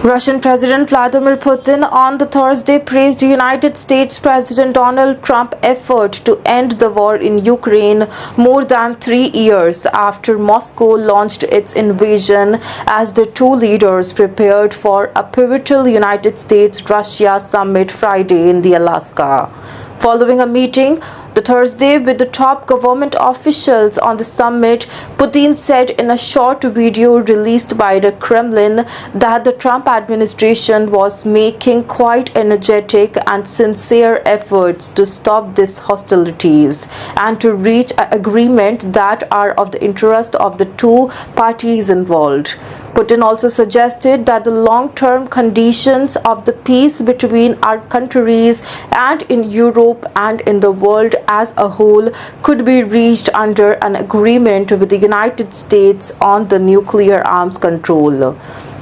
Russian President Vladimir Putin on the Thursday praised United States President Donald Trump's effort to end the war in Ukraine more than 3 years after Moscow launched its invasion, as the two leaders prepared for a pivotal United States-Russia summit Friday in Alaska. Following a meeting the Thursday with the top government officials on the summit, Putin said in a short video released by the Kremlin that the Trump administration was making quite energetic and sincere efforts to stop these hostilities and to reach an agreement that are of the interest of the two parties involved. Putin also suggested that the long-term conditions of the peace between our countries and in Europe and in the world as a whole could be reached under an agreement with the United States on the nuclear arms control.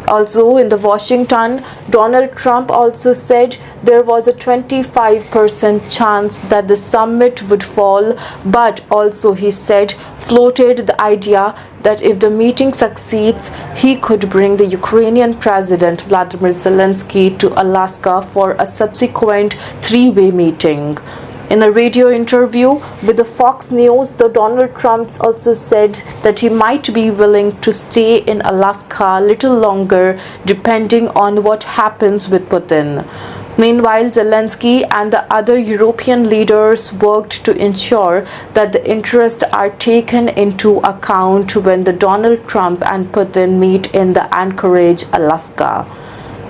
Also in the Washington, Donald Trump also said there was a 25% chance that the summit would fall, but also he said floated the idea that if the meeting succeeds, he could bring the Ukrainian President Vladimir Zelensky to Alaska for a subsequent three-way meeting. In a radio interview with the Fox News, Donald Trump also said that he might be willing to stay in Alaska a little longer depending on what happens with Putin. Meanwhile, Zelensky and the other European leaders worked to ensure that the interests are taken into account when Donald Trump and Putin meet in the Anchorage, Alaska.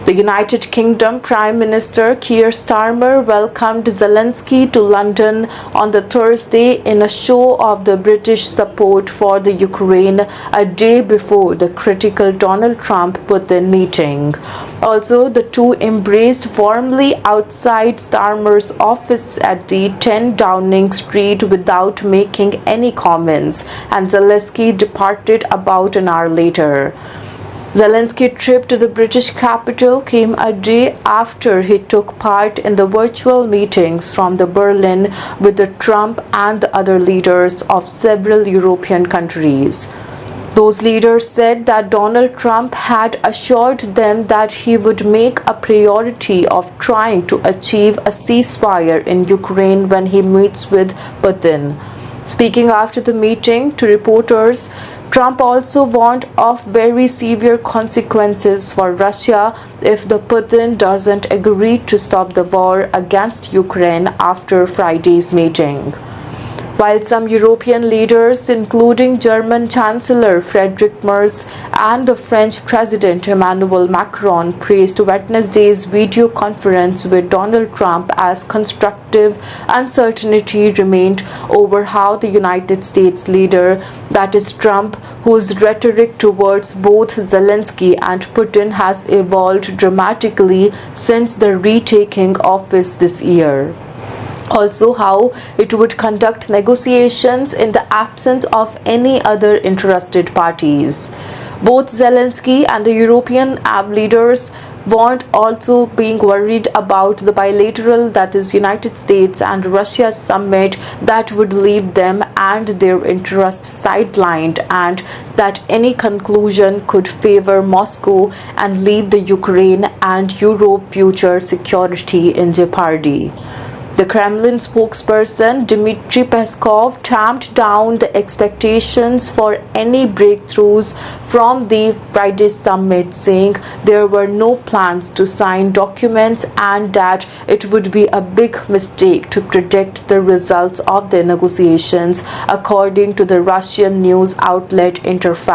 The United Kingdom Prime Minister Keir Starmer welcomed Zelensky to London on the Thursday in a show of the British support for the Ukraine a day before the critical Donald Trump-Putin meeting. Also, the two embraced warmly outside Starmer's office at the 10 Downing Street without making any comments, and Zelensky departed about an hour later. Zelensky's trip to the British capital came a day after he took part in the virtual meetings from Berlin with Trump and the other leaders of several European countries. Those leaders said that Donald Trump had assured them that he would make a priority of trying to achieve a ceasefire in Ukraine when he meets with Putin. Speaking after the meeting to reporters, Trump also warned of very severe consequences for Russia if Putin doesn't agree to stop the war against Ukraine after Friday's meeting. While some European leaders, including German Chancellor Friedrich Merz and the French President Emmanuel Macron, praised Wednesday's video conference with Donald Trump as constructive, uncertainty remained over how the United States leader, that is Trump, whose rhetoric towards both Zelensky and Putin has evolved dramatically since the retaking office this year. Also, how it would conduct negotiations in the absence of any other interested parties. Both Zelensky and the European leaders warned also being worried about the bilateral, that is United States and Russia summit that would leave them and their interests sidelined, and that any conclusion could favor Moscow and leave the Ukraine and Europe future security in jeopardy. The Kremlin spokesperson Dmitry Peskov tamped down the expectations for any breakthroughs from the Friday summit, saying there were no plans to sign documents and that it would be a big mistake to predict the results of the negotiations, according to the Russian news outlet Interfax.